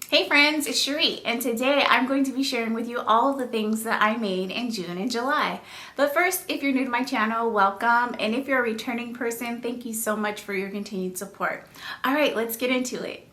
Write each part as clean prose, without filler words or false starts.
Hey friends, it's Shereé, and today I'm going to be sharing with you all of the things that I made in June and July. But first, if you're new to my channel, welcome, and if you're a returning person, thank you so much for your continued support. All right, let's get into it.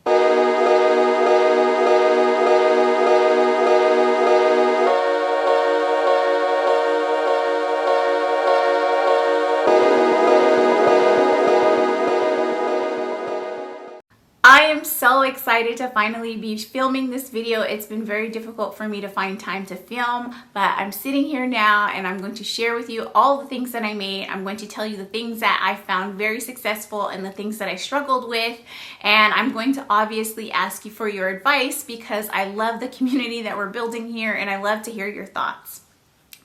I am so excited to finally be filming this video. It's been very difficult for me to find time to film, but I'm sitting here now and I'm going to share with you all the things that I made. I'm going to tell you the things that I found very successful and the things that I struggled with. And I'm going to obviously ask you for your advice because I love the community that we're building here and I love to hear your thoughts.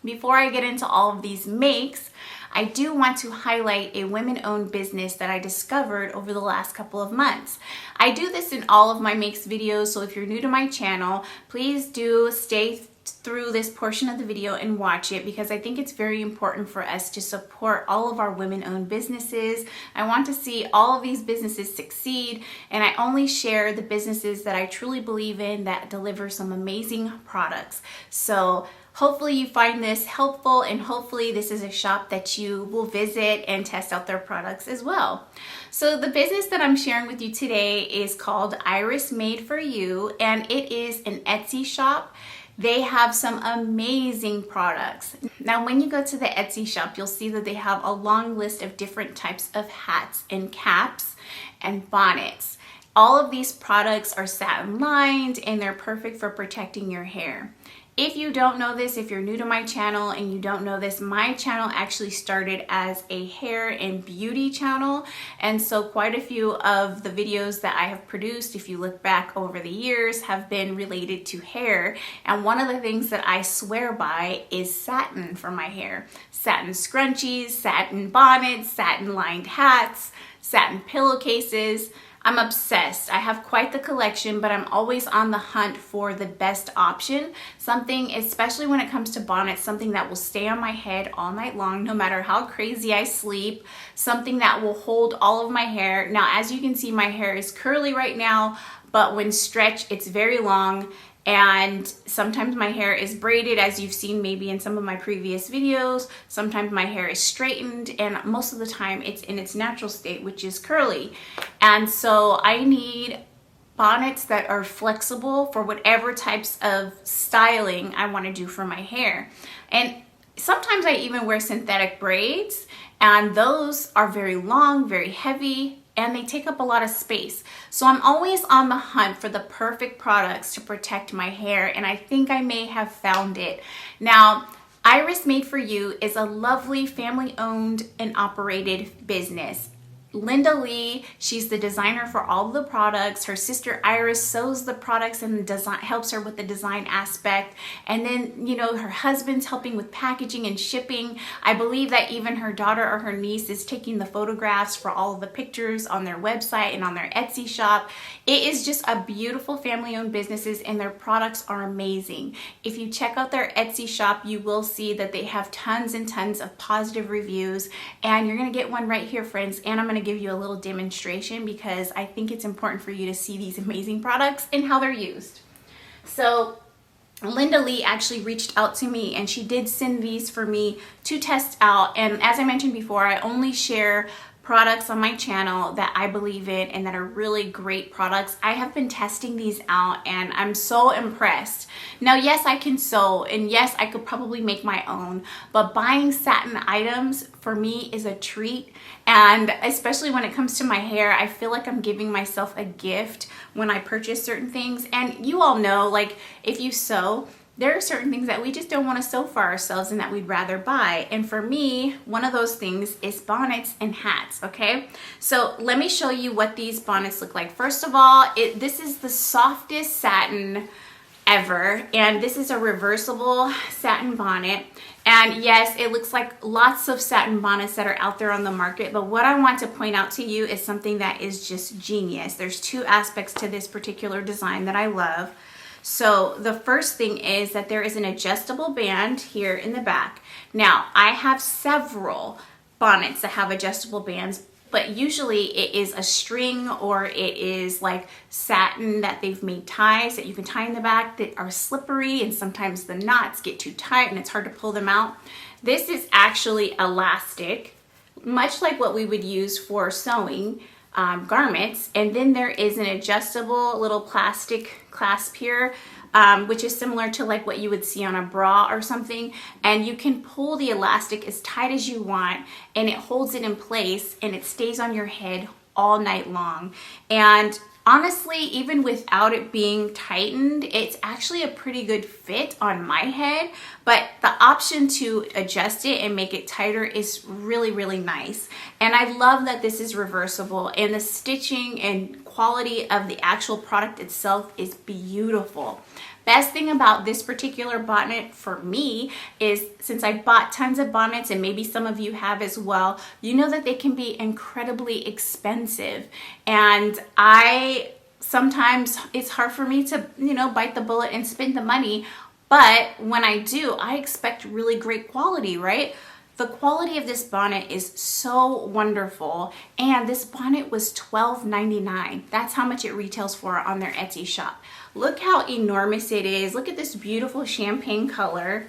Before I get into all of these makes, I do want to highlight a women-owned business that I discovered over the last couple of months. I do this in all of my makes videos, so if you're new to my channel, please do stay through this portion of the video and watch it because I think it's very important for us to support all of our women-owned businesses. I want to see all of these businesses succeed, and I only share the businesses that I truly believe in that deliver some amazing products. So hopefully you find this helpful, and hopefully this is a shop that you will visit and test out their products as well. So the business that I'm sharing with you today is called Iris Made For You, and it is an Etsy shop. They have some amazing products. Now, when you go to the Etsy shop, you'll see that they have a long list of different types of hats and caps and bonnets. All of these products are satin lined and they're perfect for protecting your hair. If you don't know this, if you're new to my channel and you don't know this, my channel actually started as a hair and beauty channel. And so quite a few of the videos that I have produced, if you look back over the years, have been related to hair. And one of the things that I swear by is satin for my hair. Satin scrunchies, satin bonnets, satin lined hats, satin pillowcases. I'm obsessed. I have quite the collection, but I'm always on the hunt for the best option. Something, especially when it comes to bonnets, something that will stay on my head all night long, no matter how crazy I sleep. Something that will hold all of my hair. Now, as you can see, my hair is curly right now, but when stretched, it's very long. And sometimes my hair is braided, as you've seen maybe in some of my previous videos. Sometimes my hair is straightened, and most of the time it's in its natural state, which is curly. And so I need bonnets that are flexible for whatever types of styling I want to do for my hair. And sometimes I even wear synthetic braids, and those are very long, very heavy, and they take up a lot of space. So I'm always on the hunt for the perfect products to protect my hair, and I think I may have found it. Now, Iris Made For You is a lovely family-owned and operated business. Linda Lee, she's the designer for all of the products. Her sister Iris sews the products and helps her with the design aspect. And then, you know, her husband's helping with packaging and shipping. I believe that even her daughter or her niece is taking the photographs for all of the pictures on their website and on their Etsy shop. It is just a beautiful family-owned businesses, and their products are amazing. If you check out their Etsy shop, you will see that they have tons and tons of positive reviews, and you're gonna get one right here, friends, and I'm gonna give you a little demonstration because I think it's important for you to see these amazing products and how they're used. So Linda Lee actually reached out to me and she did send these for me to test out. And as I mentioned before, I only share products on my channel that I believe in and that are really great products. I have been testing these out and I'm so impressed. Now, yes, I can sew, and yes, I could probably make my own, but buying satin items for me is a treat. And especially when it comes to my hair, I feel like I'm giving myself a gift when I purchase certain things. And you all know, like, if you sew, there are certain things that we just don't want to sew for ourselves and that we'd rather buy. And for me, one of those things is bonnets and hats, okay? So let me show you what these bonnets look like. First of all, this is the softest satin ever, and this is a reversible satin bonnet. And yes, it looks like lots of satin bonnets that are out there on the market, but what I want to point out to you is something that is just genius. There's two aspects to this particular design that I love. So the first thing is that there is an adjustable band here in the back. Now, I have several bonnets that have adjustable bands, but usually it is a string or it is like satin that they've made ties that you can tie in the back that are slippery, and sometimes the knots get too tight and it's hard to pull them out. This is actually elastic, much like what we would use for sewing garments. And then there is an adjustable little plastic clasp here, which is similar to like what you would see on a bra or something. And you can pull the elastic as tight as you want, and it holds it in place and it stays on your head all night long. And honestly, even without it being tightened, it's actually a pretty good fit on my head, but the option to adjust it and make it tighter is really, really nice. And I love that this is reversible, and the stitching and quality of the actual product itself is beautiful. Best thing about this particular bonnet for me is, since I bought tons of bonnets, and maybe some of you have as well, you know that they can be incredibly expensive. And sometimes it's hard for me to, bite the bullet and spend the money. But when I do, I expect really great quality, right? The quality of this bonnet is so wonderful, and this bonnet was $12.99. That's how much it retails for on their Etsy shop. Look how enormous it is. Look at this beautiful champagne color,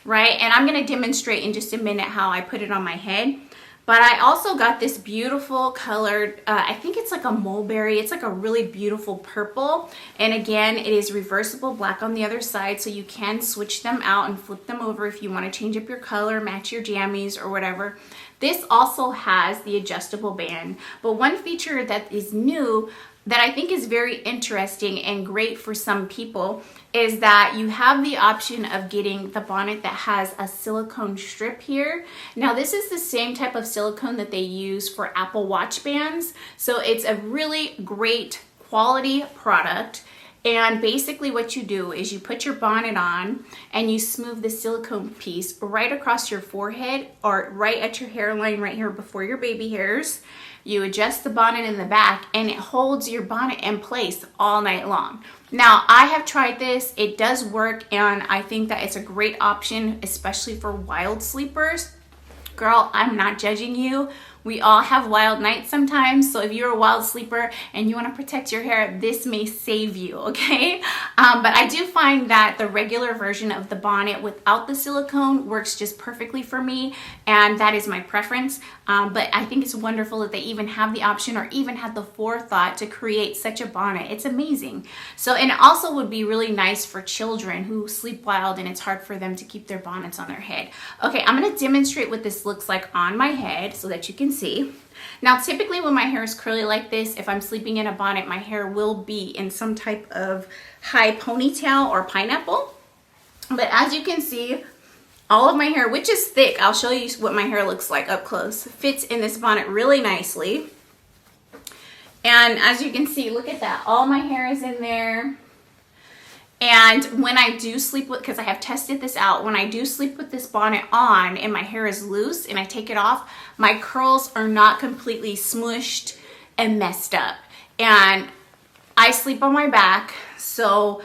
right? And I'm going to demonstrate in just a minute how I put it on my head. But I also got this beautiful colored, I think it's like a mulberry. It's like a really beautiful purple. And again, it is reversible black on the other side, so you can switch them out and flip them over if you want to change up your color, match your jammies or whatever. This also has the adjustable band. But one feature that is new that I think is very interesting and great for some people is that you have the option of getting the bonnet that has a silicone strip here. Now this is the same type of silicone that they use for Apple Watch bands. So it's a really great quality product. And basically what you do is you put your bonnet on and you smooth the silicone piece right across your forehead or right at your hairline right here before your baby hairs. You adjust the bonnet in the back and it holds your bonnet in place all night long. Now, I have tried this. It does work, and I think that it's a great option, especially for wild sleepers. Girl, I'm not judging you. We all have wild nights sometimes, so if you're a wild sleeper and you want to protect your hair, this may save you, okay? But I do find that the regular version of the bonnet without the silicone works just perfectly for me, and that is my preference. But I think it's wonderful that they even have the option or even have the forethought to create such a bonnet. It's amazing. So, and it also would be really nice for children who sleep wild and it's hard for them to keep their bonnets on their head. Okay, I'm going to demonstrate what this looks like on my head so that you can see. Now, typically when my hair is curly like this, if I'm sleeping in a bonnet, my hair will be in some type of high ponytail or pineapple. But as you can see, all of my hair, which is thick, I'll show you what my hair looks like up close, fits in this bonnet really nicely. And as you can see, look at that, all my hair is in there. And when I do sleep with, because I have tested this out, when I do sleep with this bonnet on and my hair is loose and I take it off, my curls are not completely smushed and messed up. And I sleep on my back, so,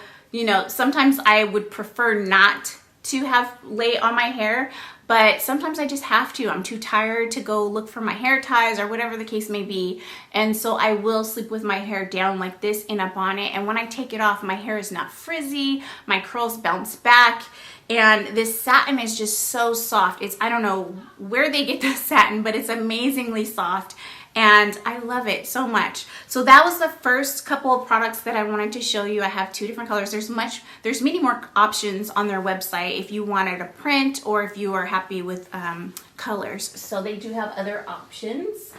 sometimes I would prefer not to have lay on my hair, but sometimes I just have to. I'm too tired to go look for my hair ties or whatever the case may be. And so I will sleep with my hair down like this in a bonnet. And when I take it off, my hair is not frizzy. My curls bounce back. And this satin is just so soft. I don't know where they get the satin, but it's amazingly soft. And I love it so much. So that was the first couple of products that I wanted to show you. I have two different colors. There's many more options on their website if you wanted a print or if you are happy with colors. So they do have other options.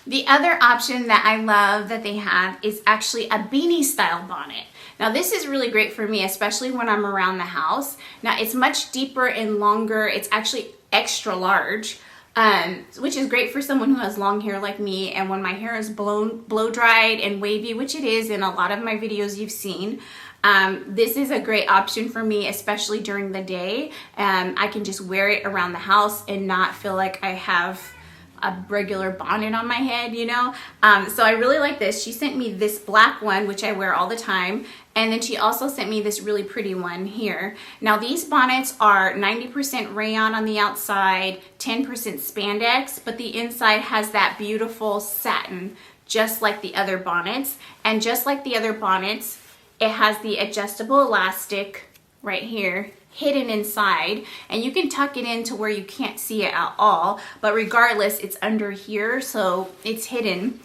The other option that I love that they have is actually a beanie style bonnet. Now this is really great for me, especially when I'm around the house. Now it's much deeper and longer. It's actually extra large. Which is great for someone who has long hair like me, and when my hair is blow dried and wavy, which it is in a lot of my videos you've seen, this is a great option for me, especially during the day. I can just wear it around the house and not feel like I have a regular bonnet on my head, you know. So I really like this. She sent me this black one, which I wear all the time. And then she also sent me this really pretty one here. Now these bonnets are 90% rayon on the outside, 10% spandex, but the inside has that beautiful satin, just like the other bonnets. And just like the other bonnets, it has the adjustable elastic right here hidden inside, and you can tuck it in to where you can't see it at all, but regardless, it's under here, so it's hidden.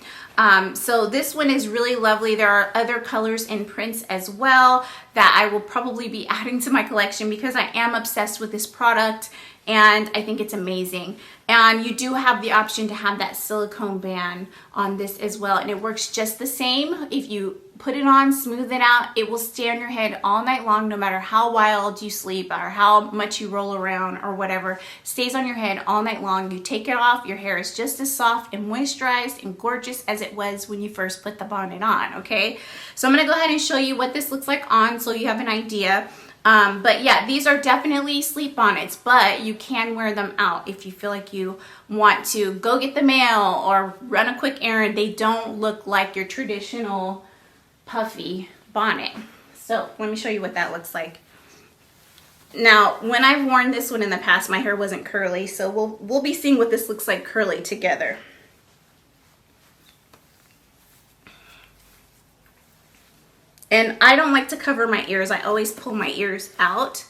So this one is really lovely. There are other colors and prints as well that I will probably be adding to my collection because I am obsessed with this product and I think it's amazing. And you do have the option to have that silicone band on this as well, and it works just the same. If you put it on, smooth it out, it will stay on your head all night long, no matter how wild you sleep or how much you roll around or whatever. Stays on your head all night long. You take it off, your hair is just as soft and moisturized and gorgeous as it was when you first put the bonnet on, okay? So I'm gonna go ahead and show you what this looks like on so you have an idea. But yeah, these are definitely sleep bonnets, but you can wear them out if you feel like you want to go get the mail or run a quick errand. They don't look like your traditional puffy bonnet. So let me show you what that looks like. Now, when I've worn this one in the past, my hair wasn't curly, so we'll be seeing what this looks like curly together. And I don't like to cover my ears. I always pull my ears out.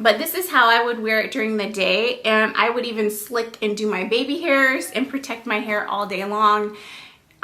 But this is how I would wear it during the day, and I would even slick and do my baby hairs and protect my hair all day long.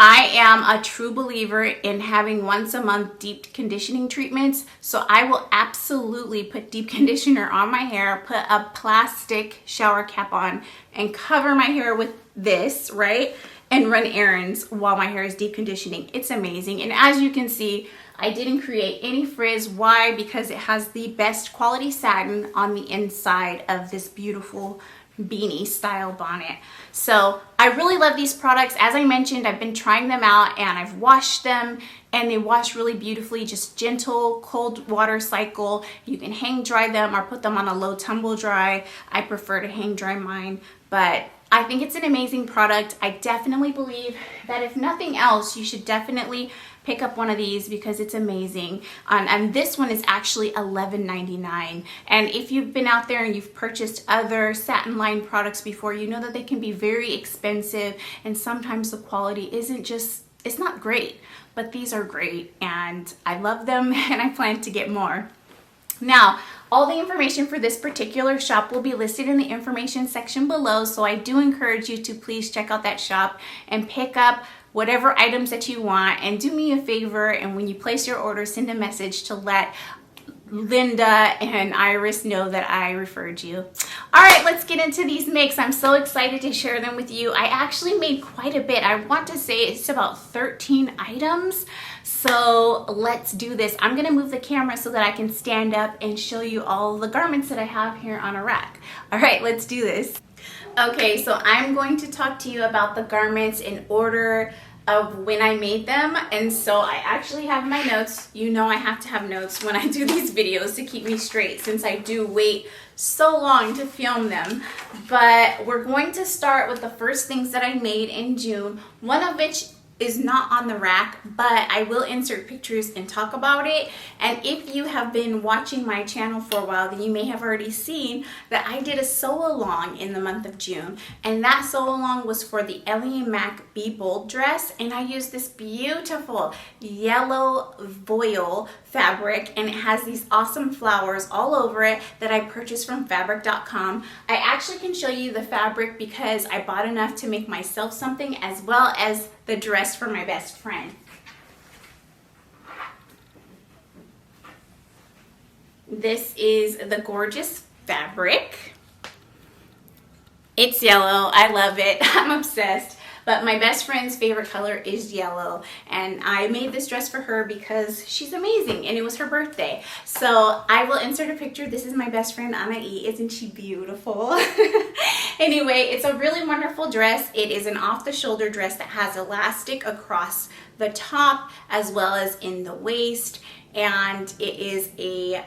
I am a true believer in having once a month deep conditioning treatments, so I will absolutely put deep conditioner on my hair, put a plastic shower cap on, and cover my hair with this, right? And run errands while my hair is deep conditioning. It's amazing. And as you can see, I didn't create any frizz. Why? Because it has the best quality satin on the inside of this beautiful beanie style bonnet. So I really love these products. As I mentioned, I've been trying them out and I've washed them and they wash really beautifully. Just gentle cold water cycle. You can hang dry them or put them on a low tumble dry. I prefer to hang dry mine, but I think it's an amazing product. I definitely believe that if nothing else, you should definitely pick up one of these because it's amazing. And this one is actually $11.99. And if you've been out there and you've purchased other satin line products before, you know that they can be very expensive and sometimes the quality isn't just, it's not great, but these are great and I love them and I plan to get more. Now, all the information for this particular shop will be listed in the information section below, so I do encourage you to please check out that shop and pick up whatever items that you want. And do me a favor, and when you place your order, send a message to let Linda and Iris know that I referred you. All right, let's get into these makes. I'm so excited to share them with you. I actually made quite a bit. I want to say it's about 13 items. So let's do this. I'm gonna move the camera so that I can stand up and show you all the garments that I have here on a rack. All right, let's do this. Okay, so I'm going to talk to you about the garments in order of when I made them. And so I actually have my notes. You know I have to have notes when I do these videos to keep me straight since I do wait so long to film them. But we're going to start with the first things that I made in June, one of which is not on the rack, but I will insert pictures and talk about it. And if you have been watching my channel for a while, then you may have already seen that I did a sew along in the month of June, and that sew along was for the Ellie and Mac Be Bold dress, and I used this beautiful yellow voile fabric, and it has these awesome flowers all over it that I purchased from fabric.com. I actually can show you the fabric because I bought enough to make myself something as well as the dress for my best friend. This is the gorgeous fabric. It's yellow. I love it. I'm obsessed. But my best friend's favorite color is yellow, and I made this dress for her because she's amazing and it was her birthday. So I will insert a picture. This is my best friend Anna E. Isn't she beautiful? Anyway, it's a really wonderful dress. It is an off-the-shoulder dress that has elastic across the top as well as in the waist, and it is a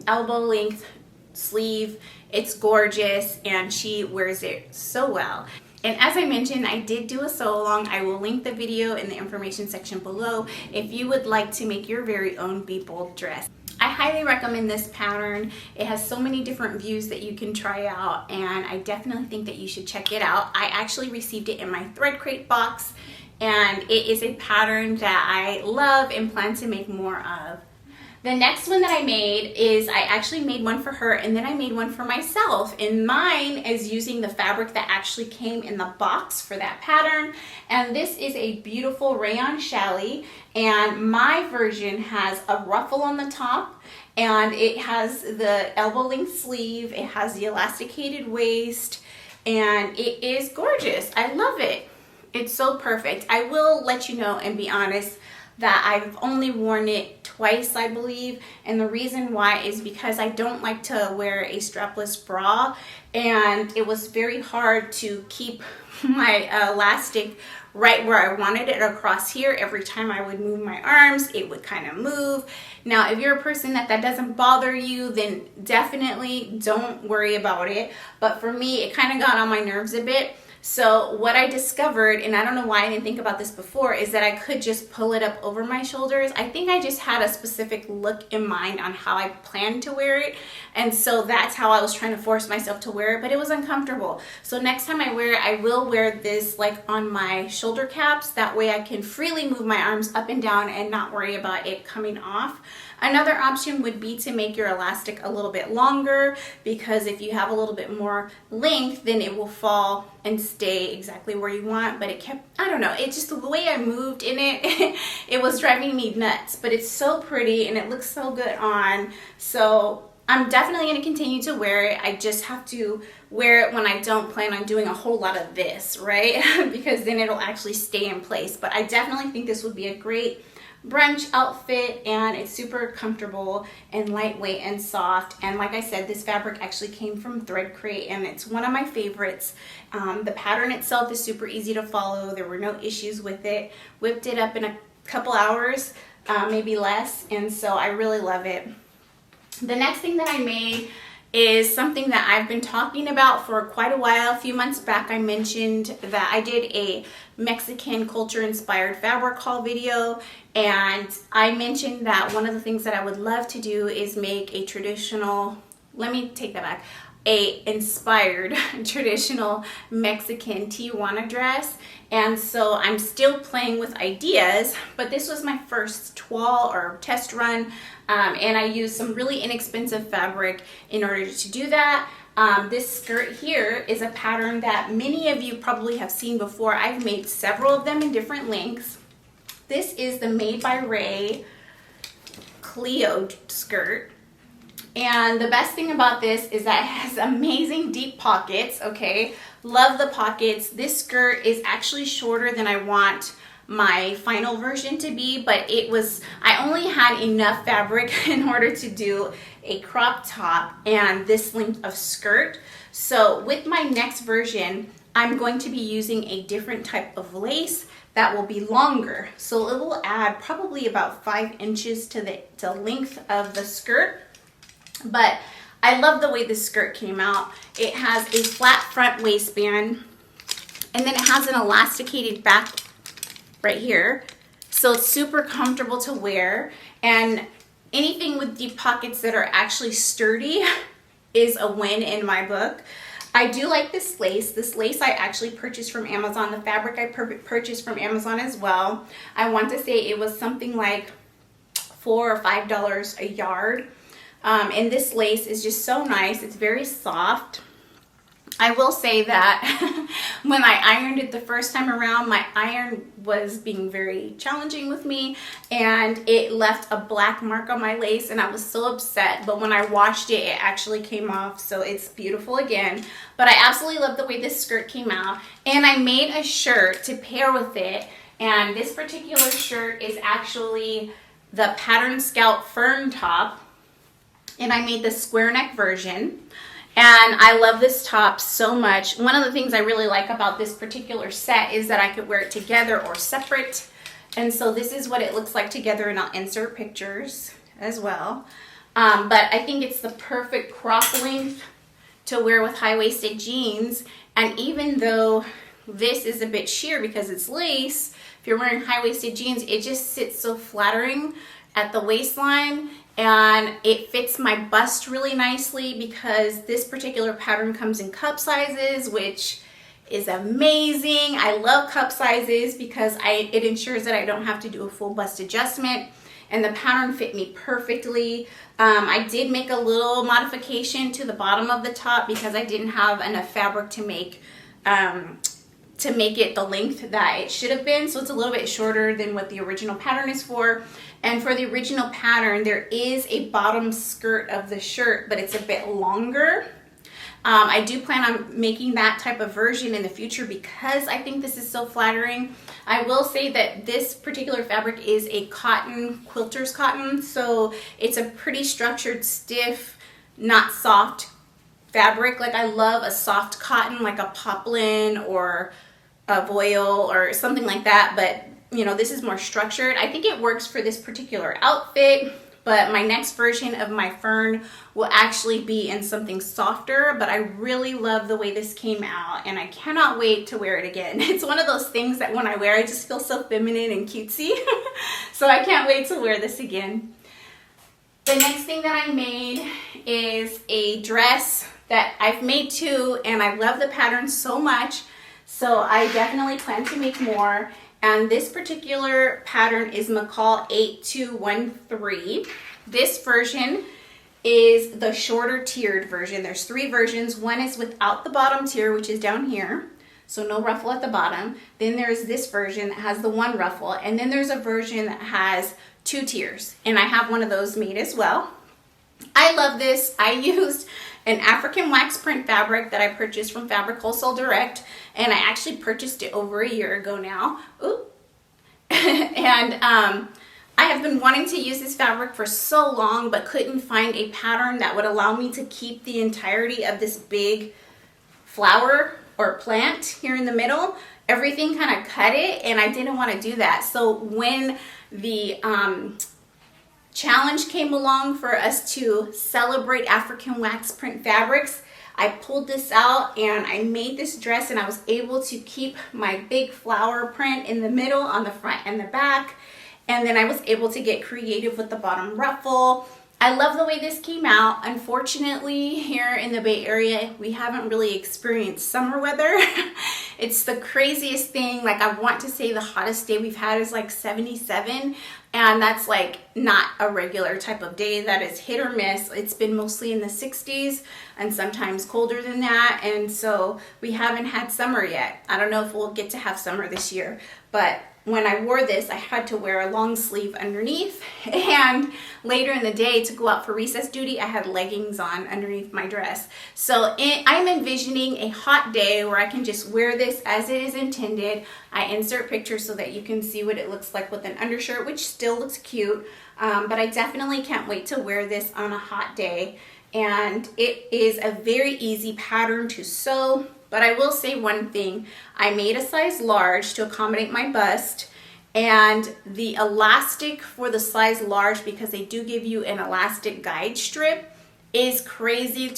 elbow length sleeve. It's gorgeous and she wears it so well. And as I mentioned, I did do a sew along. I will link the video in the information section below if you would like to make your very own Be Bold dress. I highly recommend this pattern. It has so many different views that you can try out, and I definitely think that you should check it out. I actually received it in my thread crate box, and it is a pattern that I love and plan to make more of. The next one that I made is I actually made one for her, and then I made one for myself, and mine is using the fabric that actually came in the box for that pattern. And this is a beautiful rayon challis, and my version has a ruffle on the top, and it has the elbow length sleeve, it has the elasticated waist, and it is gorgeous. I love it. It's so perfect. I will let you know and be honest that I've only worn it twice, I believe, and the reason why is because I don't like to wear a strapless bra, and it was very hard to keep my elastic right where I wanted it across here. Every time I would move my arms, it would kind of move. Now, if you're a person that doesn't bother you, then definitely don't worry about it, but for me, it kind of got on my nerves a bit. So what I discovered, and I don't know why I didn't think about this before, is that I could just pull it up over my shoulders. I think I just had a specific look in mind on how I planned to wear it, and so that's how I was trying to force myself to wear it, but it was uncomfortable. So next time I wear it, I will wear this like on my shoulder caps. That way I can freely move my arms up and down and not worry about it coming off. Another option would be to make your elastic a little bit longer, because if you have a little bit more length, then it will fall and stay exactly where you want. But it kept, I don't know, it's just the way I moved in it, it was driving me nuts. But it's so pretty and it looks so good on. So I'm definitely going to continue to wear it. I just have to wear it when I don't plan on doing a whole lot of this, right? Because then it'll actually stay in place. But I definitely think this would be a great brunch outfit, and it's super comfortable and lightweight and soft. And like I said, this fabric actually came from Thread Crate, and it's one of my favorites. The pattern itself is super easy to follow. There were no issues with it. Whipped it up in a couple hours, maybe less, and so I really love it. The next thing that I made is something that I've been talking about for quite a while. A few months back I mentioned that I did a Mexican culture inspired fabric haul video, and I mentioned that one of the things that I would love to do is make a traditional, let me take that back, a inspired traditional Mexican Tijuana dress. And so I'm still playing with ideas, but this was my first toile or test run, and I used some really inexpensive fabric in order to do that. This skirt here is a pattern that many of you probably have seen before. I've made several of them in different lengths. This is the Made by Ray Cleo skirt. And the best thing about this is that it has amazing deep pockets, okay? Love the pockets. This skirt is actually shorter than I want my final version to be, but I only had enough fabric in order to do a crop top and this length of skirt. So with my next version, I'm going to be using a different type of lace that will be longer. So it will add probably about 5 inches to the length of the skirt. But I love the way this skirt came out. It has a flat front waistband, and then it has an elasticated back right here. So it's super comfortable to wear, and anything with deep pockets that are actually sturdy is a win in my book. I do like this lace. This lace I actually purchased from Amazon. The fabric I purchased from Amazon as well. I want to say it was something like $4 or $5 a yard. And this lace is just so nice. It's very soft. I will say that when I ironed it the first time around, my iron was being very challenging with me, and it left a black mark on my lace, and I was so upset. But when I washed it, it actually came off, so it's beautiful again. But I absolutely love the way this skirt came out, and I made a shirt to pair with it, and this particular shirt is actually the Pattern Scout Fern top, and I made the square neck version. And I love this top so much. One of the things I really like about this particular set is that I could wear it together or separate. And so this is what it looks like together, and I'll insert pictures as well. But I think it's the perfect crop length to wear with high-waisted jeans. And even though this is a bit sheer because it's lace. If you're wearing high-waisted jeans, it just sits so flattering at the waistline, and it fits my bust really nicely because this particular pattern comes in cup sizes, which is amazing. I love cup sizes because it ensures that I don't have to do a full bust adjustment, and the pattern fit me perfectly. I did make a little modification to the bottom of the top because I didn't have enough fabric to make it the length that it should have been. So it's a little bit shorter than what the original pattern is for. And for the original pattern, there is a bottom skirt of the shirt, but it's a bit longer. I do plan on making that type of version in the future because I think this is so flattering. I will say that this particular fabric is a cotton, quilter's cotton, so it's a pretty structured, stiff, not soft fabric. Like I love a soft cotton, like a poplin or a voile or something like that, but you know, this is more structured. I think it works for this particular outfit, but my next version of my Fern will actually be in something softer, but I really love the way this came out and I cannot wait to wear it again. It's one of those things that when I wear, I just feel so feminine and cutesy. So I can't wait to wear this again. The next thing that I made is a dress that I've made two, and I love the pattern so much. So I definitely plan to make more. And this particular pattern is McCall 8213. This version is the shorter tiered version. There's three versions. One is without the bottom tier, which is down here, so no ruffle at the bottom. Then there's this version that has the one ruffle, and then there's a version that has two tiers, and I have one of those made as well. I love this. I used an African wax print fabric that I purchased from Fabric Wholesale Direct, and I actually purchased it over a year ago now. Ooh. And I have been wanting to use this fabric for so long, but couldn't find a pattern that would allow me to keep the entirety of this big flower or plant here in the middle. Everything kind of cut it, and I didn't want to do that. So when the challenge came along for us to celebrate African wax print fabrics, I pulled this out and I made this dress, and I was able to keep my big flower print in the middle on the front and the back, and then I was able to get creative with the bottom ruffle. I love the way this came out. Unfortunately, here in the Bay Area, we haven't really experienced summer weather. It's the craziest thing. Like, I want to say the hottest day we've had is like 77, and that's like not a regular type of day. That is hit or miss. It's been mostly in the 60s and sometimes colder than that, and so we haven't had summer yet. I don't know if we'll get to have summer this year, but when I wore this, I had to wear a long sleeve underneath, and later in the day to go out for recess duty, I had leggings on underneath my dress. So I'm envisioning a hot day where I can just wear this as it is intended. I insert pictures so that you can see what it looks like with an undershirt, which still looks cute, but I definitely can't wait to wear this on a hot day. And it is a very easy pattern to sew. But I will say one thing, I made a size large to accommodate my bust, and the elastic for the size large, because they do give you an elastic guide strip, is crazy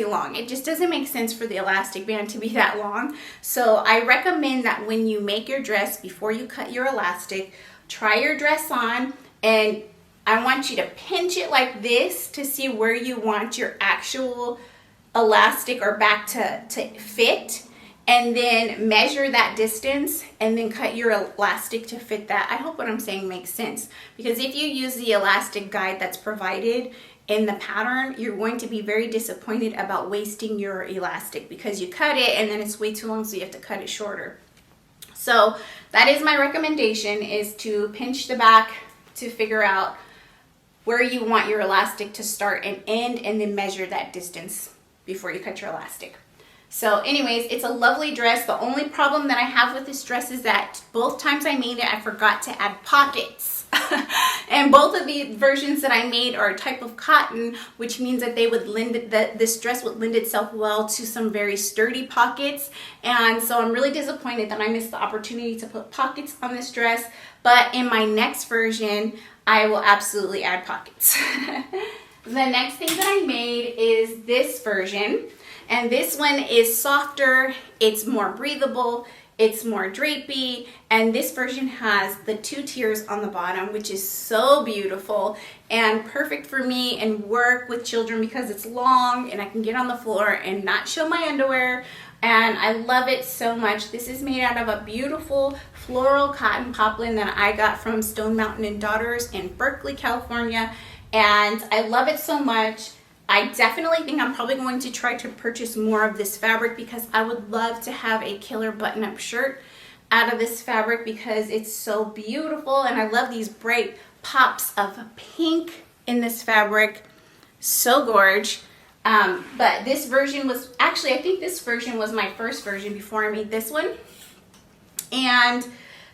long. It just doesn't make sense for the elastic band to be that long. So I recommend that when you make your dress, before you cut your elastic, try your dress on, and I want you to pinch it like this to see where you want your actual elastic or back to fit, and then measure that distance and then cut your elastic to fit that. I hope what I'm saying makes sense, because if you use the elastic guide that's provided in the pattern, you're going to be very disappointed about wasting your elastic because you cut it and then it's way too long, so you have to cut it shorter. So that is my recommendation, is to pinch the back to figure out where you want your elastic to start and end, and then measure that distance before you cut your elastic. So anyways, it's a lovely dress. The only problem that I have with this dress is that both times I made it, I forgot to add pockets. And both of the versions that I made are a type of cotton, which means that they would this dress would lend itself well to some very sturdy pockets. And so I'm really disappointed that I missed the opportunity to put pockets on this dress. But in my next version, I will absolutely add pockets. The next thing that I made is this version, And this one is softer, it's more breathable, it's more drapey, and this version has the 2 tiers on the bottom, which is so beautiful and perfect for me and work with children because it's long and I can get on the floor and not show my underwear. And I love it so much. This is made out of a beautiful floral cotton poplin that I got from Stone Mountain and Daughters in Berkeley, California. And I love it so much. I definitely think I'm probably going to try to purchase more of this fabric because I would love to have a killer button-up shirt out of this fabric because it's so beautiful. And I love these bright pops of pink in this fabric. So gorgeous. But this version was, actually I think this version was my first version before I made this one. And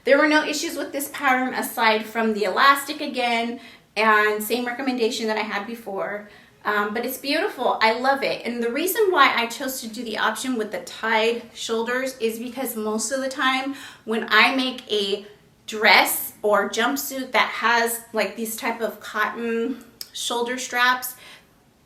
there were no issues with this pattern aside from the elastic again, and same recommendation that I had before. But it's beautiful. I love it. And the reason why I chose to do the option with the tied shoulders is because most of the time when I make a dress or jumpsuit that has like these type of cotton shoulder straps,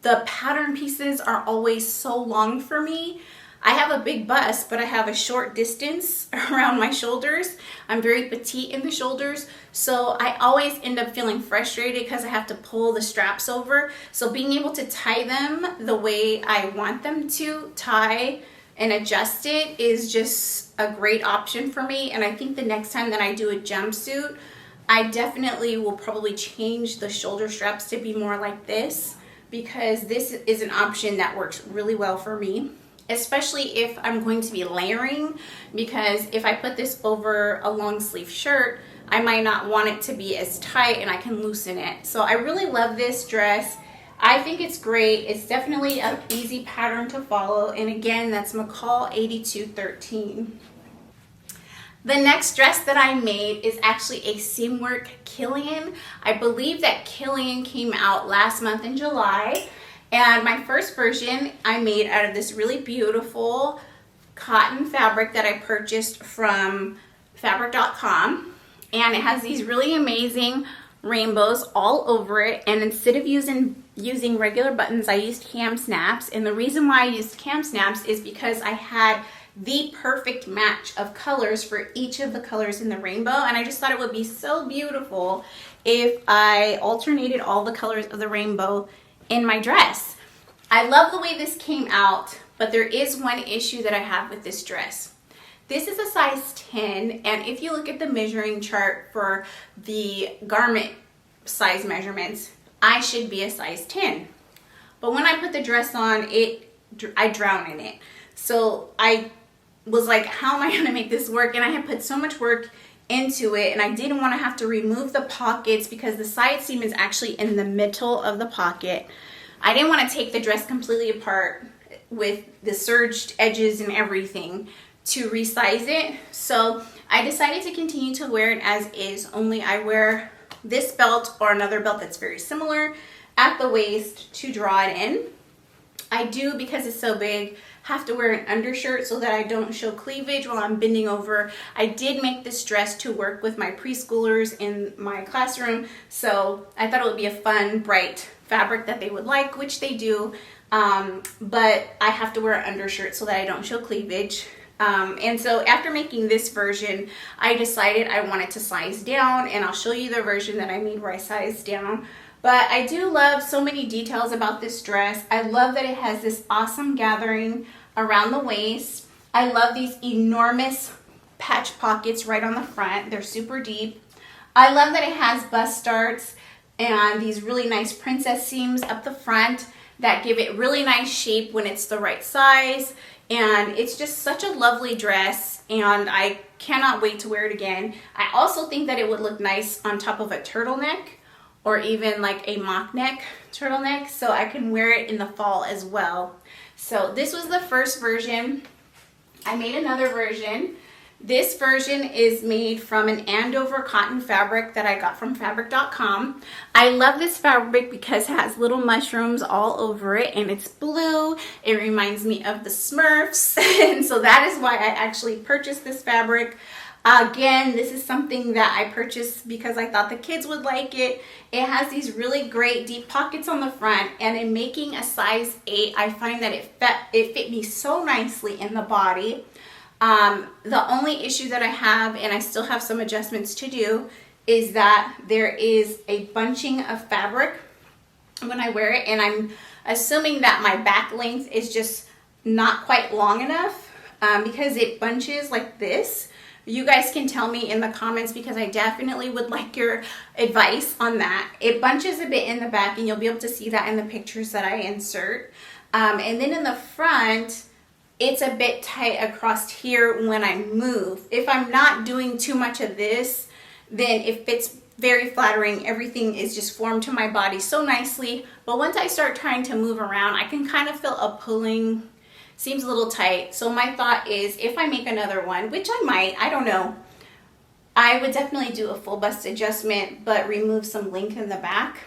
the pattern pieces are always so long for me. I have a big bust, but I have a short distance around my shoulders. I'm very petite in the shoulders, so I always end up feeling frustrated because I have to pull the straps over. So being able to tie them the way I want them to tie and adjust it is just a great option for me. And I think the next time that I do a jumpsuit, I definitely will probably change the shoulder straps to be more like this, because this is an option that works really well for me, especially if I'm going to be layering, because if I put this over a long sleeve shirt, I might not want it to be as tight and I can loosen it. So I really love this dress. I think it's great. It's definitely an easy pattern to follow. And again, that's McCall 8213. The next dress that I made is actually a Seamwork Killian. I believe that Killian came out last month in July. And my first version I made out of this really beautiful cotton fabric that I purchased from fabric.com. And it has these really amazing rainbows all over it. And instead of using regular buttons, I used cam snaps. And the reason why I used cam snaps is because I had the perfect match of colors for each of the colors in the rainbow, and I just thought it would be so beautiful if I alternated all the colors of the rainbow in my dress. I love the way this came out, but there is one issue that I have with this dress. This is a size 10, and if you look at the measuring chart for the garment size measurements, I should be a size 10. But when I put the dress on, I drown in it. So I was like, how am I going to make this work? And I had put so much work into it, and I didn't want to have to remove the pockets because the side seam is actually in the middle of the pocket. I didn't want to take the dress completely apart with the serged edges and everything to resize it. So I decided to continue to wear it as is, only I wear this belt or another belt that's very similar at the waist to draw it in. I do, because it's so big, have to wear an undershirt so that I don't show cleavage while I'm bending over. I did make this dress to work with my preschoolers in my classroom, so I thought it would be a fun, bright fabric that they would like, which they do, but I have to wear an undershirt so that I don't show cleavage. And so after making this version, I decided I wanted to size down, and I'll show you the version that I made where I sized down. But I do love so many details about this dress. I love that it has this awesome gathering around the waist. I love these enormous patch pockets right on the front. They're super deep. I love that it has bust starts and these really nice princess seams up the front that give it really nice shape when it's the right size. And it's just such a lovely dress, and I cannot wait to wear it again. I also think that it would look nice on top of a turtleneck, or even like a mock neck turtleneck, so I can wear it in the fall as well. So this was the first version. I made another version. This version is made from an Andover cotton fabric that I got from fabric.com. I love this fabric because it has little mushrooms all over it, and it's blue. It reminds me of the Smurfs, and so that is why I actually purchased this fabric. Again, this is something that I purchased because I thought the kids would like it. It has these really great deep pockets on the front, and in making a size 8, I find that it fit me so nicely in the body. The only issue that I have, and I still have some adjustments to do, is that there is a bunching of fabric when I wear it, and I'm assuming that my back length is just not quite long enough because it bunches like this. You guys can tell me in the comments because I definitely would like your advice on that. It bunches a bit in the back, and you'll be able to see that in the pictures that I insert. And then in the front, it's a bit tight across here when I move. If I'm not doing too much of this, then it fits very flattering. Everything is just formed to my body so nicely. But once I start trying to move around, I can kind of feel a pulling. Seems a little tight. So my thought is, if I make another one, which I might, I don't know, I would definitely do a full bust adjustment, but remove some length in the back.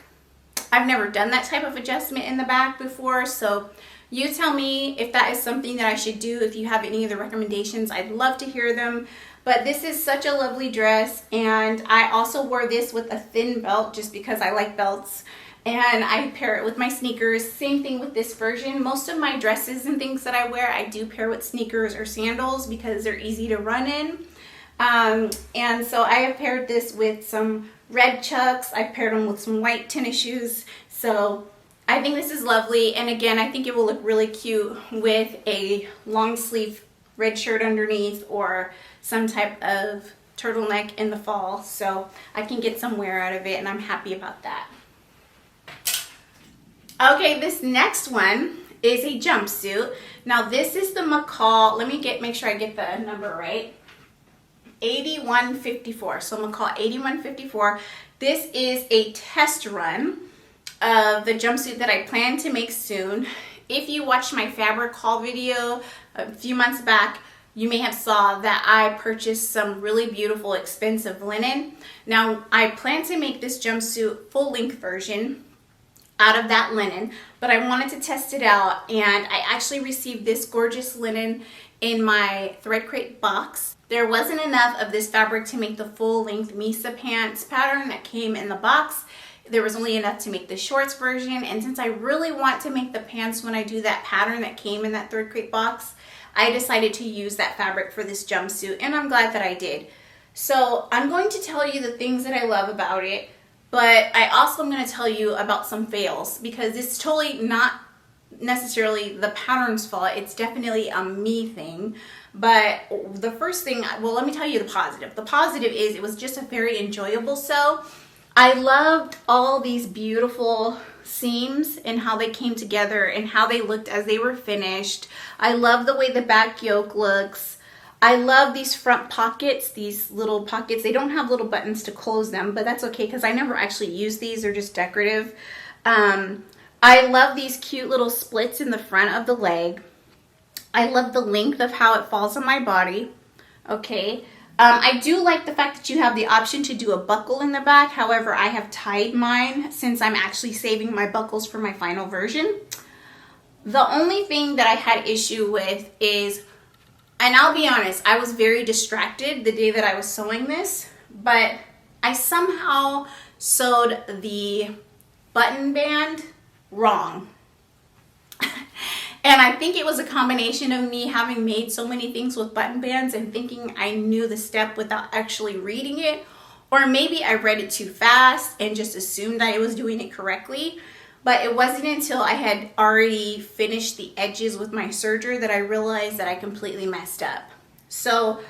I've never done that type of adjustment in the back before, so you tell me if that is something that I should do. If you have any other recommendations, I'd love to hear them. But this is such a lovely dress, and I also wore this with a thin belt just because I like belts. And I pair it with my sneakers. Same thing with this version. Most of my dresses and things that I wear, I do pair with sneakers or sandals because they're easy to run in. And so I have paired this with some red Chucks. I've paired them with some white tennis shoes. So I think this is lovely. And again, I think it will look really cute with a long sleeve red shirt underneath or some type of turtleneck in the fall. So I can get some wear out of it, and I'm happy about that. Okay, this next one is a jumpsuit. Now this is the McCall, let me make sure I get the number right. 8154, so McCall 8154. This is a test run of the jumpsuit that I plan to make soon. If you watched my fabric haul video a few months back, you may have saw that I purchased some really beautiful, expensive linen. Now I plan to make this jumpsuit full length version out of that linen, but I wanted to test it out, and I actually received this gorgeous linen in my thread crate box. There wasn't enough of this fabric to make the full length Misa pants pattern that came in the box. There was only enough to make the shorts version, and since I really want to make the pants when I do that pattern that came in that thread crate box, I decided to use that fabric for this jumpsuit, and I'm glad that I did. So I'm going to tell you the things that I love about it, but I also am going to tell you about some fails, because it's totally not necessarily the pattern's fault. It's definitely a me thing. But the first thing, well, let me tell you the positive. The positive is it was just a very enjoyable sew. I loved all these beautiful seams and how they came together and how they looked as they were finished. I love the way the back yoke looks. I love these front pockets, these little pockets. They don't have little buttons to close them, but that's okay because I never actually use these. They're just decorative. I love these cute little splits in the front of the leg. I love the length of how it falls on my body. Okay. I do like the fact that you have the option to do a buckle in the back. However, I have tied mine since I'm actually saving my buckles for my final version. The only thing that I had issue with is, and I'll be honest, I was very distracted the day that I was sewing this, but I somehow sewed the button band wrong. And I think it was a combination of me having made so many things with button bands and thinking I knew the step without actually reading it. Or maybe I read it too fast and just assumed I was doing it correctly. But it wasn't until I had already finished the edges with my serger that I realized that I completely messed up. So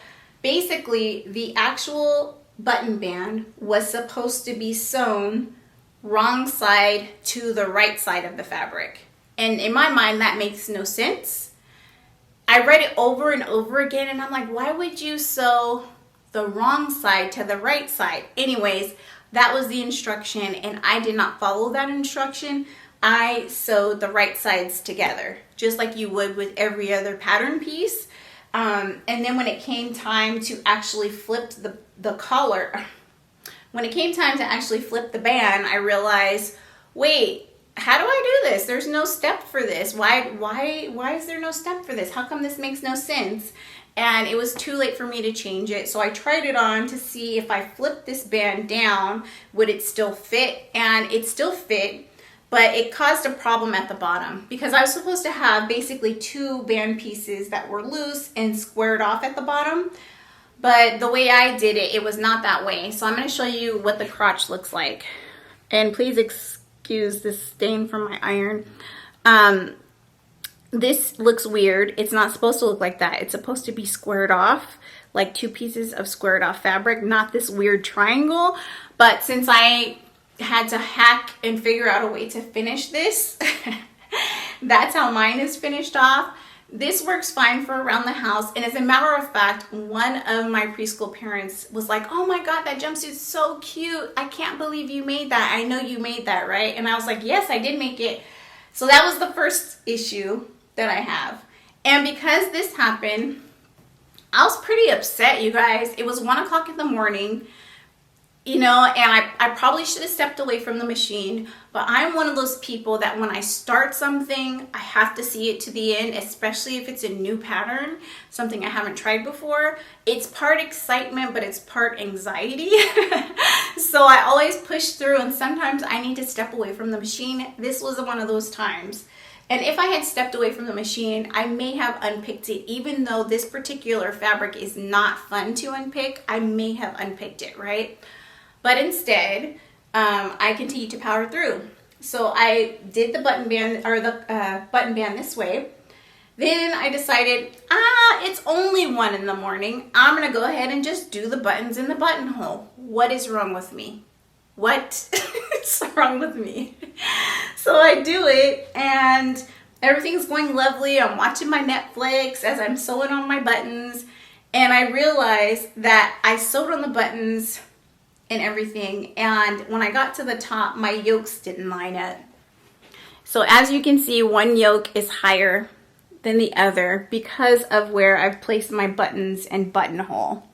basically, the actual button band was supposed to be sewn wrong side to the right side of the fabric. And in my mind, that makes no sense. I read it over and over again, and I'm like, why would you sew the wrong side to the right side? Anyways, that was the instruction, and I did not follow that instruction. I sewed the right sides together, just like you would with every other pattern piece. And then when it came time to actually flip the collar, when it came time to actually flip the band, I realized, wait, how do I do this? There's no step for this. Why is there no step for this? How come this makes no sense? and it was too late for me to change it. So I tried it on to see if I flipped this band down, would it still fit? And it still fit, but it caused a problem at the bottom because I was supposed to have basically 2 band pieces that were loose and squared off at the bottom. But the way I did it, it was not that way. So I'm going to show you what the crotch looks like. And please excuse this stain from my iron. This looks weird. It's not supposed to look like that. It's supposed to be squared off, like 2 pieces of squared off fabric, not this weird triangle. But since I had to hack and figure out a way to finish this, that's how mine is finished off. This works fine for around the house. And as a matter of fact, one of my preschool parents was like, oh my God, that jumpsuit's so cute. I can't believe you made that. I know you made that, right? And I was like, yes, I did make it. So that was the first issue that I have. And because this happened, I was pretty upset, you guys. It was 1 o'clock in the morning, you know, and I probably should have stepped away from the machine, but I'm one of those people that when I start something, I have to see it to the end, especially if it's a new pattern, something I haven't tried before. It's part excitement, but it's part anxiety. So I always push through, and sometimes I need to step away from the machine. This was one of those times. And if I had stepped away from the machine, I may have unpicked it. Even though this particular fabric is not fun to unpick, I may have unpicked it, right? But instead, I continued to power through. So I did the button band, or the button band this way. Then I decided, it's only 1 in the morning. I'm gonna go ahead and just do the buttons in the buttonhole. What is wrong with me? What is wrong with me? So I do it, and everything's going lovely. I'm watching my Netflix as I'm sewing on my buttons, and I realized that I sewed on the buttons and everything, and when I got to the top, my yokes didn't line up. So as you can see, one yoke is higher than the other because of where I've placed my buttons and buttonhole.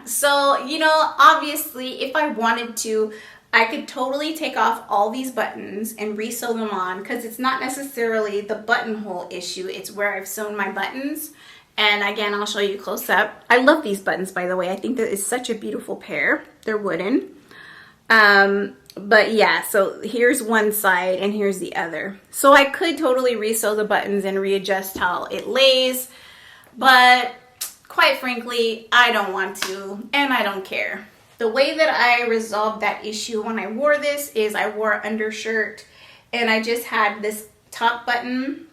So, you know, obviously, if I wanted to, I could totally take off all these buttons and re-sew them on, because it's not necessarily the buttonhole issue, it's where I've sewn my buttons. And again, I'll show you close up. I love these buttons, by the way. I think that is such a beautiful pair. They're wooden. But yeah, so here's one side and here's the other. So I could totally re-sew the buttons and readjust how it lays, but quite frankly, I don't want to, and I don't care. The way that I resolved that issue when I wore this is I wore an undershirt, and I just had this top button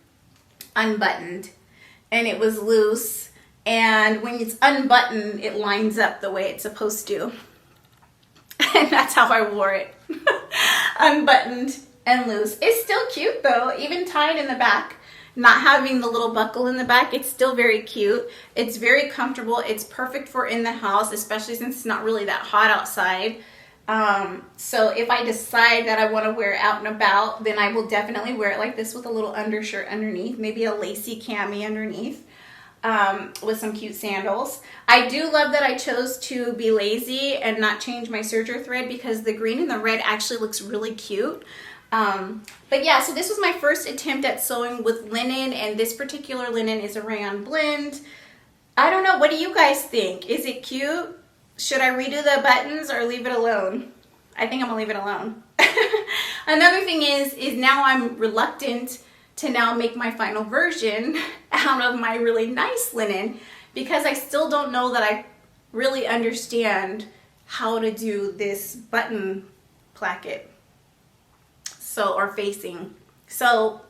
unbuttoned, and it was loose, and when it's unbuttoned, it lines up the way it's supposed to. And that's how I wore it. Unbuttoned and loose. It's still cute though, even tied in the back. Not having the little buckle in the back, it's still very cute. It's very comfortable. It's perfect for in the house, especially since it's not really that hot outside. So if I decide that I want to wear it out and about, then I will definitely wear it like this with a little undershirt underneath, maybe a lacy cami underneath, with some cute sandals. I do love that I chose to be lazy and not change my serger thread, because the green and the red actually looks really cute. But yeah, so this was my first attempt at sewing with linen, and this particular linen is a rayon blend. I don't know, what do you guys think? Is it cute? Should I redo the buttons or leave it alone? I think I'm gonna leave it alone. Another thing is now I'm reluctant to now make my final version out of my really nice linen, because I still don't know that I really understand how to do this button placket. So, or facing. So,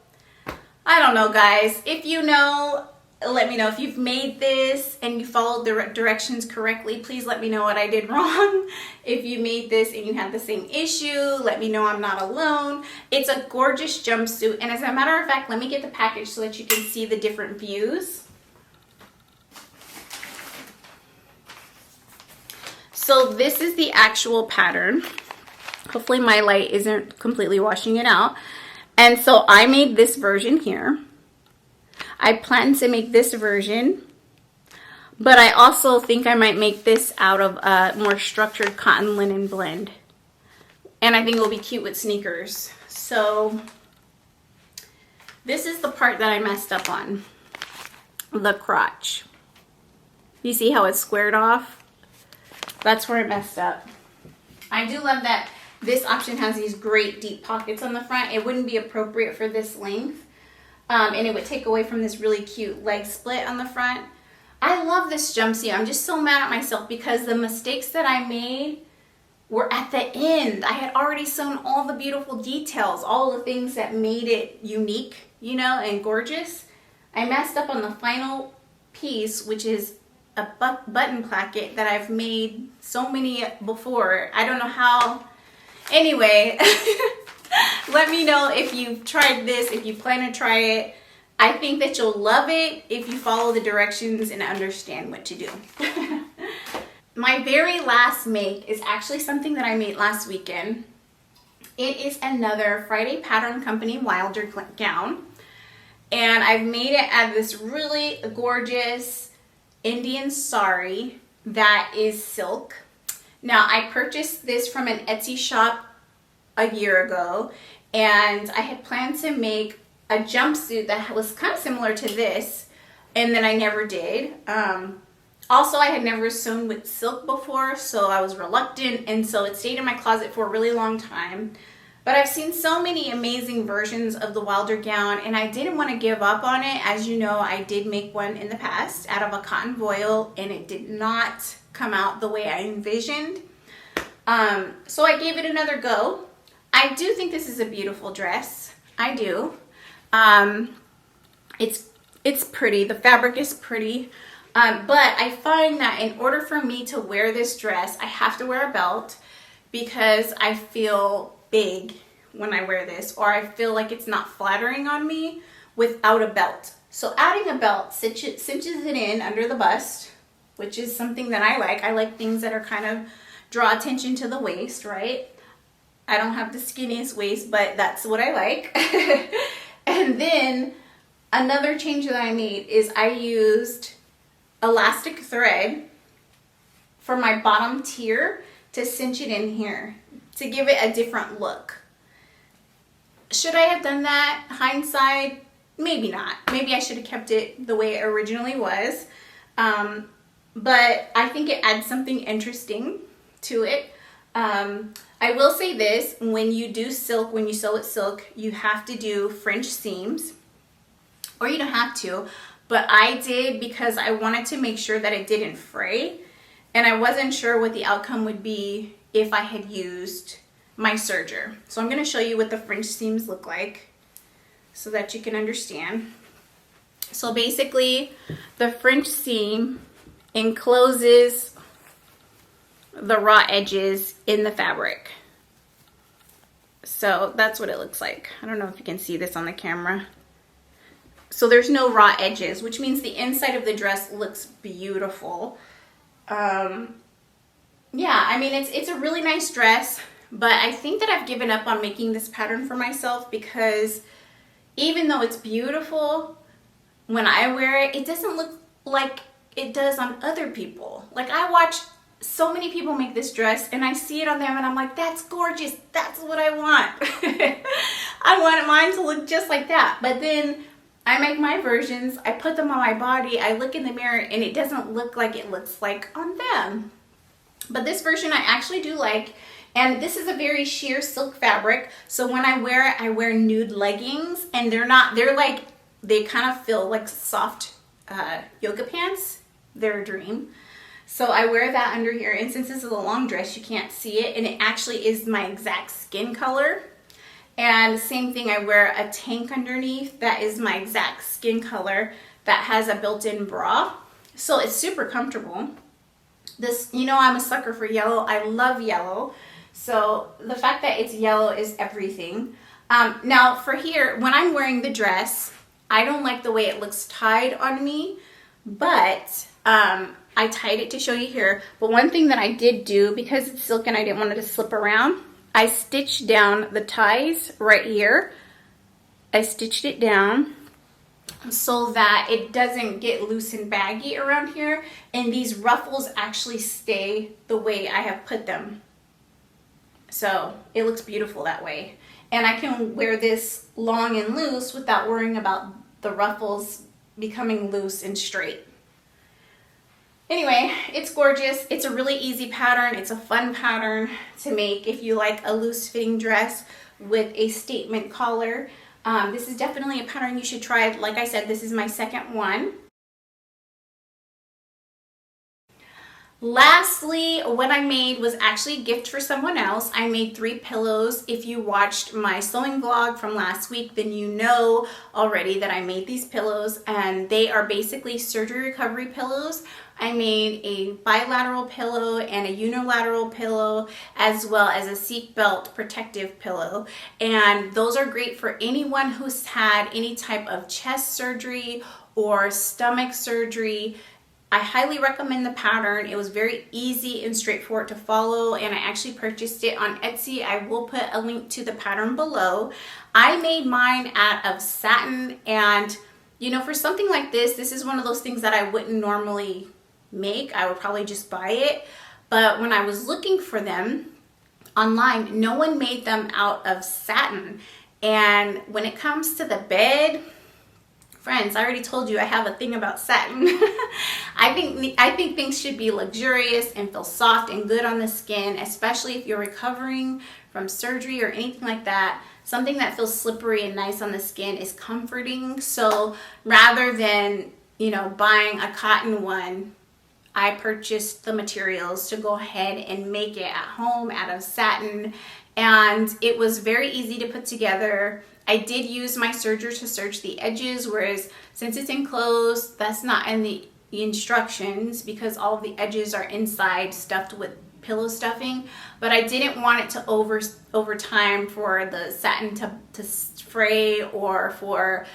I don't know, guys. If you know, let me know. If you've made this and you followed the directions correctly, please let me know what I did wrong. If you made this and you had the same issue, let me know I'm not alone. It's a gorgeous jumpsuit, and as a matter of fact, let me get the package so that you can see the different views. So this is the actual pattern. Hopefully my light isn't completely washing it out. And so I made this version here. I plan to make this version, but I also think I might make this out of a more structured cotton linen blend. And I think it will be cute with sneakers. So this is the part that I messed up on. the crotch. You see how it's squared off? That's where I messed up. I do love that this option has these great deep pockets on the front. It wouldn't be appropriate for this length. And it would take away from this really cute leg split on the front. I love this jumpsuit. I'm just so mad at myself because the mistakes that I made were at the end. I had already sewn all the beautiful details, all the things that made it unique, you know, and gorgeous. I messed up on the final piece, which is a button placket that I've made so many before. I don't know how. Anyway, let me know if you've tried this, if you plan to try it. I think that you'll love it if you follow the directions and understand what to do. My very last make is actually something that I made last weekend. It is another Friday Pattern Company Wildergown. And I've made it out of this really gorgeous Indian sari that is silk. Now, I purchased this from an Etsy shop a year ago, and I had planned to make a jumpsuit that was kind of similar to this, and then I never did. Also, I had never sewn with silk before, so I was reluctant, and so it stayed in my closet for a really long time. But I've seen so many amazing versions of the Wildergown, and I didn't want to give up on it. As you know, I did make one in the past out of a cotton voile, and it did not come out the way I envisioned. So I gave it another go. I do think this is a beautiful dress. I do. It's pretty. The fabric is pretty. But I find that in order for me to wear this dress, I have to wear a belt because I feel big when I wear this, or I feel like it's not flattering on me without a belt. So adding a belt cinches it in under the bust, which is something that I like. I like things that are kind of draw attention to the waist, right? I don't have the skinniest waist, but that's what I like. And then another change that I made is I used elastic thread for my bottom tier to cinch it in here to give it a different look. Should I have done that? Hindsight, maybe not. Maybe I should have kept it the way it originally was. But I think it adds something interesting to it. I will say this, when you do silk, when you sew with silk, you have to do French seams, or you don't have to, but I did because I wanted to make sure that it didn't fray, and I wasn't sure what the outcome would be if I had used my serger. So I'm going to show you what the French seams look like so that you can understand. So basically, the French seam encloses the raw edges in the fabric. So that's what it looks like. I don't know if you can see this on the camera. So there's no raw edges, which means the inside of the dress looks beautiful. Yeah, I mean, it's a really nice dress, but I think that I've given up on making this pattern for myself because even though it's beautiful, when I wear it, it doesn't look like it does on other people. Like, I watch so many people make this dress and I see it on them and I'm like, that's gorgeous. That's what I want. I want mine to look just like that. But then I make my versions, I put them on my body, I look in the mirror and it doesn't look like it looks like on them. But this version I actually do like, and this is a very sheer silk fabric. So when I wear it, I wear nude leggings, and they kind of feel like soft yoga pants. They're a dream. So I wear that under here, and since this is a long dress, you can't see it, and it actually is my exact skin color. And same thing, I wear a tank underneath that is my exact skin color that has a built-in bra. So it's super comfortable. This, you know, I'm a sucker for yellow. I love yellow. So the fact that it's yellow is everything. Now for here, when I'm wearing the dress, I don't like the way it looks tied on me, but I tied it to show you here. But one thing that I did do, because it's silk and I didn't want it to slip around, I stitched down the ties right here. I stitched it down so that it doesn't get loose and baggy around here, and these ruffles actually stay the way I have put them. So it looks beautiful that way. And I can wear this long and loose without worrying about the ruffles becoming loose and straight. Anyway, it's gorgeous. It's a really easy pattern. It's a fun pattern to make if you like a loose fitting dress with a statement collar. This is definitely a pattern you should try. Like I said, this is my second one. Lastly, what I made was actually a gift for someone else. I made 3 pillows. If you watched my sewing vlog from last week, then you know already that I made these pillows, and they are basically surgery recovery pillows. I made a bilateral pillow and a unilateral pillow, as well as a seatbelt protective pillow. And those are great for anyone who's had any type of chest surgery or stomach surgery. I highly recommend the pattern. It was very easy and straightforward to follow, and I actually purchased it on Etsy. I will put a link to the pattern below. I made mine out of satin, and you know, for something like this is one of those things that I wouldn't normally make. I would probably just buy it. But when I was looking for them online, no one made them out of satin. And when it comes to the bed, friends, I already told you I have a thing about satin. I think things should be luxurious and feel soft and good on the skin, especially if you're recovering from surgery or anything like that. Something that feels slippery and nice on the skin is comforting. So rather than, you know, buying a cotton one, I purchased the materials to go ahead and make it at home out of satin, and it was very easy to put together. I did use my serger to serge the edges, whereas since it's enclosed, that's not in the instructions because all of the edges are inside stuffed with pillow stuffing. But I didn't want it to over time for the satin to fray or for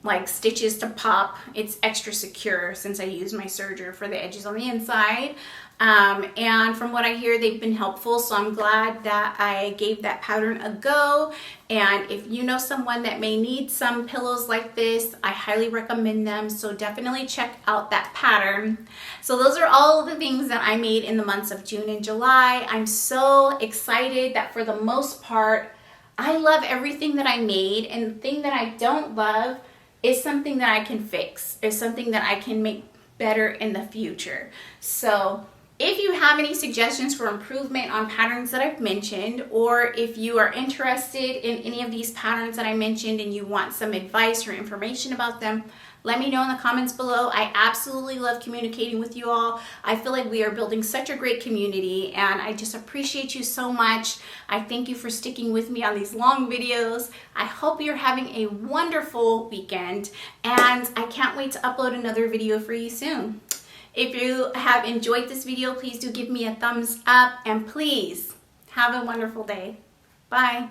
like stitches to pop. It's extra secure since I use my serger for the edges on the inside. And from what I hear, they've been helpful, so I'm glad that I gave that pattern a go. And if you know someone that may need some pillows like this, I highly recommend them, so definitely check out that pattern. So those are all the things that I made in the months of June and July. I'm so excited that for the most part, I love everything that I made, and the thing that I don't love is something that I can fix, is something that I can make better in the future. So if you have any suggestions for improvement on patterns that I've mentioned, or if you are interested in any of these patterns that I mentioned and you want some advice or information about them, let me know in the comments below. I absolutely love communicating with you all. I feel like we are building such a great community, and I just appreciate you so much. I thank you for sticking with me on these long videos. I hope you're having a wonderful weekend, and I can't wait to upload another video for you soon. If you have enjoyed this video, please do give me a thumbs up, and please have a wonderful day. Bye.